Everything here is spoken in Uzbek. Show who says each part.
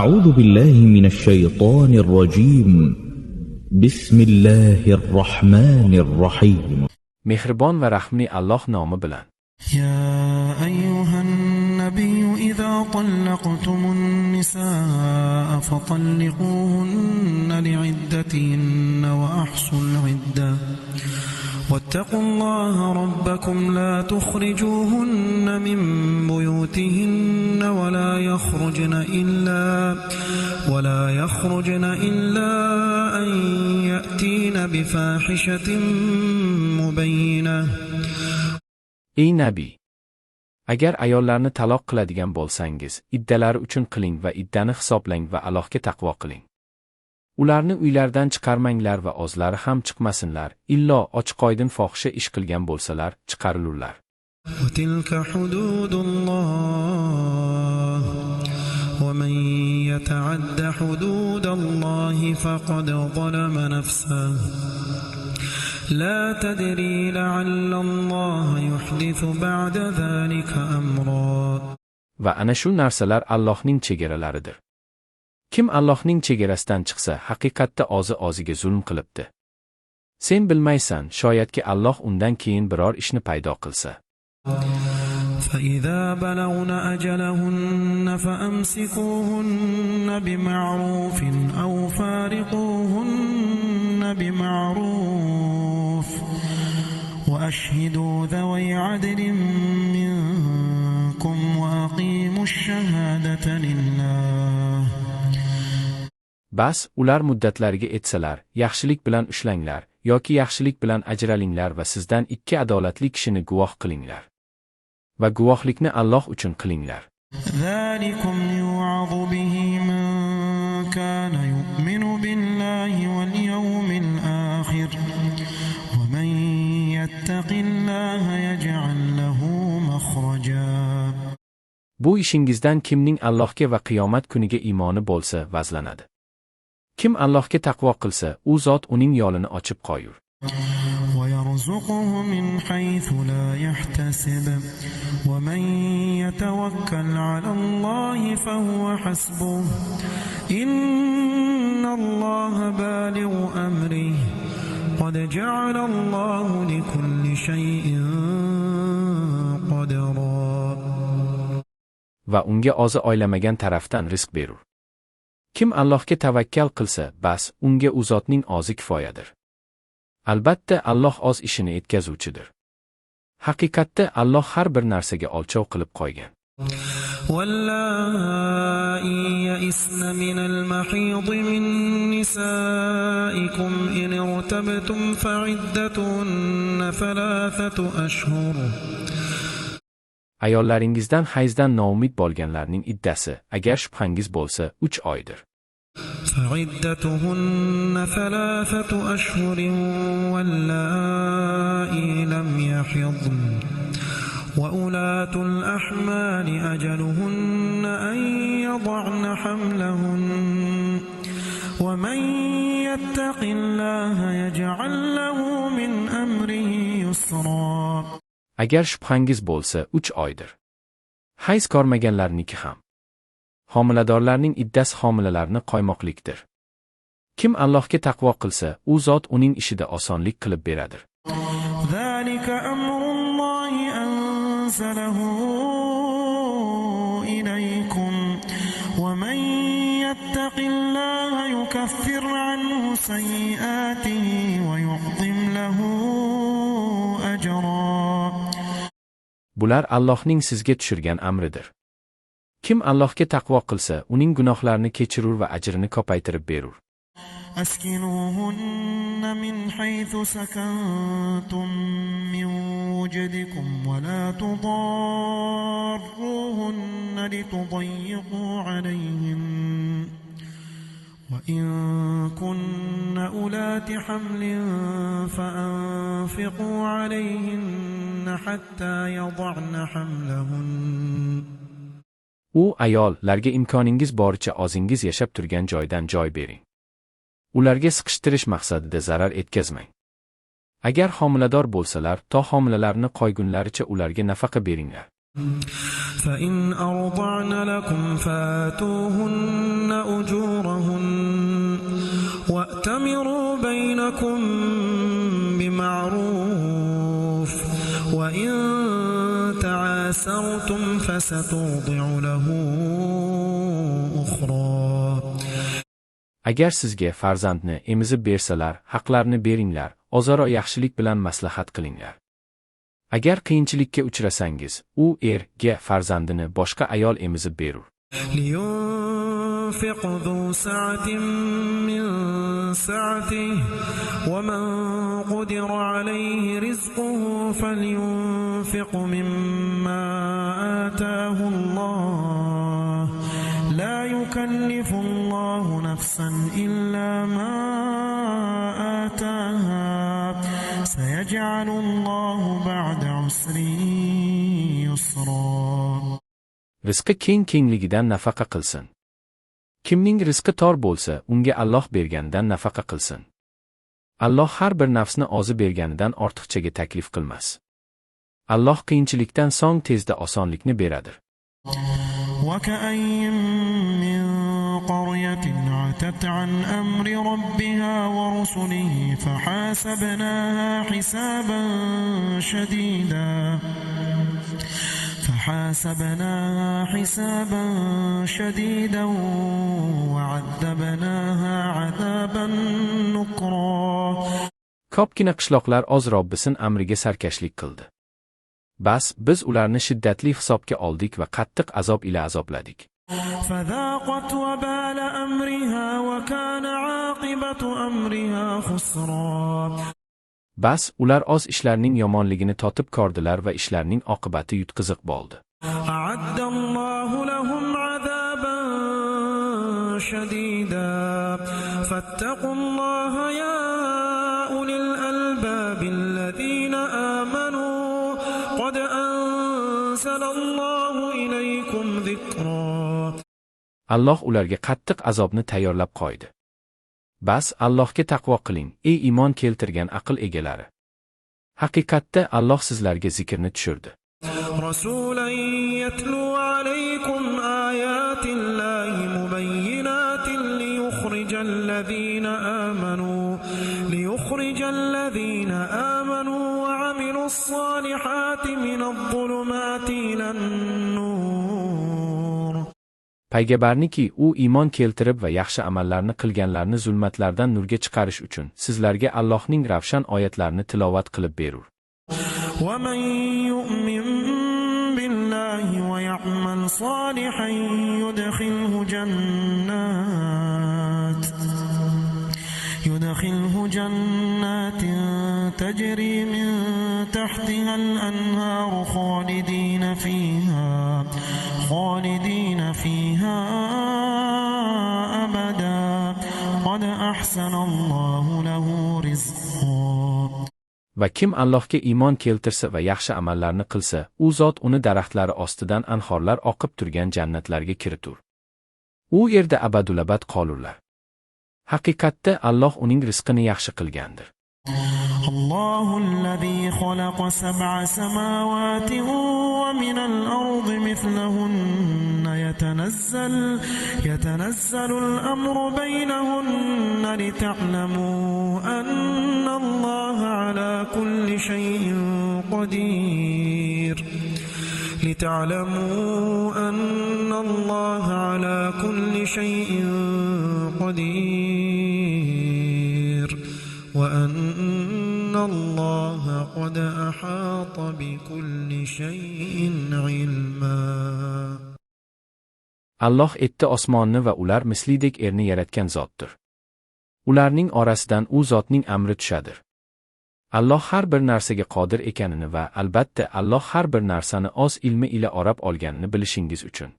Speaker 1: أعوذ بالله من الشيطان الرجيم. بسم الله الرحمن الرحيم.
Speaker 2: مهربان و رحمني الله نام بلند.
Speaker 3: يا أيها النبي إذا طلقتم النساء فطلقوهن لعدتهن وأحصوا العدة واتقوا الله ربكم لا تخرجوهن من بيوتهن ولا يخرجن إلا أن يأتين بفاحشة مبينة.
Speaker 2: Ey Nabiy, agar ayollarni taloq qiladigan bo'lsangiz, iddalari uchun qiling va iddani hisoblang va Allohga taqvo qiling. Ularni uylardan chiqarmanglar va o'zlari ham chiqmasinlar, illo ochiq-oydin fohisha ish qilgan bo'lsalar, chiqarilurlar.
Speaker 3: وتلك حدود الله ومن يتعد حدود الله فقد ظلم نفسه لا تدري لعل الله يحدث بعد ذلك أمرا.
Speaker 2: Va ana shu narsalar Allohning chegaralaridir. Kim Allohning chegarasidan chiqsa, haqiqatda o'ziga zulm qilibdi. Sen bilmaysan, shoyatki Alloh undan keyin biror ishni paydo qilsa.
Speaker 3: فإذا بلغن أجلهن فأمسكوهن بمعروف أو فارقوهن بمعروف وأشهدوا ذوي عدل منكم وأقيموا الشهادة لله.
Speaker 2: Bas, ular muddatlariga etsalar, yaxshilik bilan ushlanglar, yoki yaxshilik bilan ajralinglar va sizdan ikki adolatli kishini guvoh qilinglar. Va guvohlikni Alloh uchun qilinglar.
Speaker 3: ذلكم يوعظ به من كان يؤمن بالله واليوم الآخر ومن يتق الله يجعل له مخرجا.
Speaker 2: Bu ishingizdan kimning Allohga va qiyomat kuniga iymoni bo'lsa, vazlanadi. Kim Allohga taqvo qilsa, u zot uning yo'lini ochib qo'yur.
Speaker 3: ويرزقه من حيث لا يحتسب ومن يتوكل على الله فهو حسبه إن الله بالغ أمره قد جعل الله لكل شيء قدرا.
Speaker 2: Va unga o'zi o'ylamagan tarafdan rizq berur. Kim Allohga tavakkal qilsa, bas, unga u zotning o'zi kifoyadir. Albatta, Alloh o'z ishini yetkazuvchidir. Haqiqatda Alloh har bir narsaga o'lchov qilib qo'ygan.
Speaker 3: واللائي يئسن من المحيض من نسائكم إن ارتبتم فعدتهن 3 أشهر.
Speaker 2: Ayollaringizdan hayzdan noumid bo'lganlarning iddasi, agar shubhangiz bo'lsa, 3 oydir.
Speaker 3: فعدتهن 3 أشهر واللائي لم يحضن وأولاة الأحمال أجلهن أن يضعن حملهن ومن يتق الله يجعل له من أمره يسرا.
Speaker 2: Agar shubhangiz bo'lsa, 3 oydir. Hayz ko'rmaganlarniki ham. Homiladorlarning iddasi homilalarni qo'ymoqlikdir. Kim Allohga taqvo qilsa, u zot uning ishida osonlik qilib beradir.
Speaker 3: ذلك أمر الله أنزله إليكم ومن يتق الله يكفر عنه سيئاته ويعظم له أجرا.
Speaker 2: Bular Allohning sizga tushirgan amridir. Kim Allohga taqvo qilsa, uning gunohlarini kechirur va ajrini ko'paytirib berur.
Speaker 3: أسكنوهن من حيث سكنتم من وجدكم ولا تضاروهن لتضيقوا عليهن وإن كن أولات حمل فأنفقوا عليهن حتى يضعن حملهن.
Speaker 2: U ayollarga imkoningiz boricha o'zingiz yashab turgan joydan joy bering. Ularga siqishtirish maqsadida zarar etkazmang. Agar homilador bo'lsalar, to homilalarni qo'ygunlaricha ularga nafaqa beringlar.
Speaker 3: فإن أرضعن لكم فآتوهن أجورهن وأتمروا بينكم بمعروف وإن تعاسرتم فسترضع له أخرى.
Speaker 2: Agar sizga farzandni emizib bersalar, haqlarni beringlar, o'zaro yaxshilik bilan maslahat qilinglar. Agar qiyinchilikka uchrasangiz, u erga farzandini boshqa ayol emizib berur.
Speaker 3: لينفق ذو سعة من سعته ومن قدر عليه رزقه فلينفق مما آتاه الله لا يكلف الله نفسا إلا ما آتاها سيجعل الله بعد عسر يسرا.
Speaker 2: Rizqi kengligidan nafaqa qilsin. Kimning rizqi tor bo'lsa, unga Alloh berganidan nafaqa qilsin. Alloh har bir nafsni o'zi berganidan ortiqchaga taklif qilmas. Alloh qiyinchilikdan so'ng tezda osonlikni beradir.
Speaker 3: وكأين من قرية عتت عن أمر ربها ورسله فحاسبناها حسابا شديدا وعذبناها عذابا نكرا.
Speaker 2: Ko'pgina qishloqlar o'z Robbisin amriga sarkashlik qildi. Bas biz ularni shiddatli hisobga oldik va qattiq azob ila azobladik.
Speaker 3: فذاقت وبال أمرها وكان عاقبة أمرها خسرا.
Speaker 2: Bas ular o'z ishlarining yomonligini totib ko'rdilar va ishlarining oqibati yutqiziq bo'ldi.
Speaker 3: أعد الله لهم عذابا شديدا فاتقوا الله يا أولي الألباب الذين آمنوا قد أنزل الله إليكم ذكرا.
Speaker 2: Alloh ularga qattiq azobni tayyorlab qo'ydi. Bas Allohga taqvo qiling, ey iymon keltirgan aql egalari. Haqiqatda Alloh sizlarga zikrni tushirdi.
Speaker 3: رسولا يتلو عليكم آيات الله مبينات ليخرج الذين آمنوا وعملوا الصالحات من الظلمات إلى النور.
Speaker 2: Payg'ambarniki u iymon keltirib va yaxshi amallarni qilganlarni zulmatlardan nurga chiqarish uchun sizlarga Allohning ravshan oyatlarini tilovat qilib berur.
Speaker 3: ومن يؤمن بالله ويعمل صالحا يدخله جنات تجري من تحتها الأنهار خالدين فيها أبدا قد أحسن الله له رزقا.
Speaker 2: Va kim Allohga iymon keltirsa va yaxshi amallarni qilsa, u zot uni daraxtlari ostidan anhorlar oqib turgan jannatlarga kiritur. U yerda abadulabad qolurlar. Haqiqatda Alloh uning rizqini yaxshi qilgandir.
Speaker 3: الله الذي خلق 7 سماوات ومن الأرض مثلهن يتنزل الأمر بينهن لتعلموا أن الله على كل شيء قدير وأن الله قد أحاط بكل شيء علما.
Speaker 2: Alloh etdi osmonni va ular mislidek erni yaratgan zotdir. Ularning orasidan u zotning amri tushadir. Alloh har bir narsaga qodir ekanini va albatta Alloh har bir narsani o'z ilmi ila o'rab olganini bilishingiz uchun.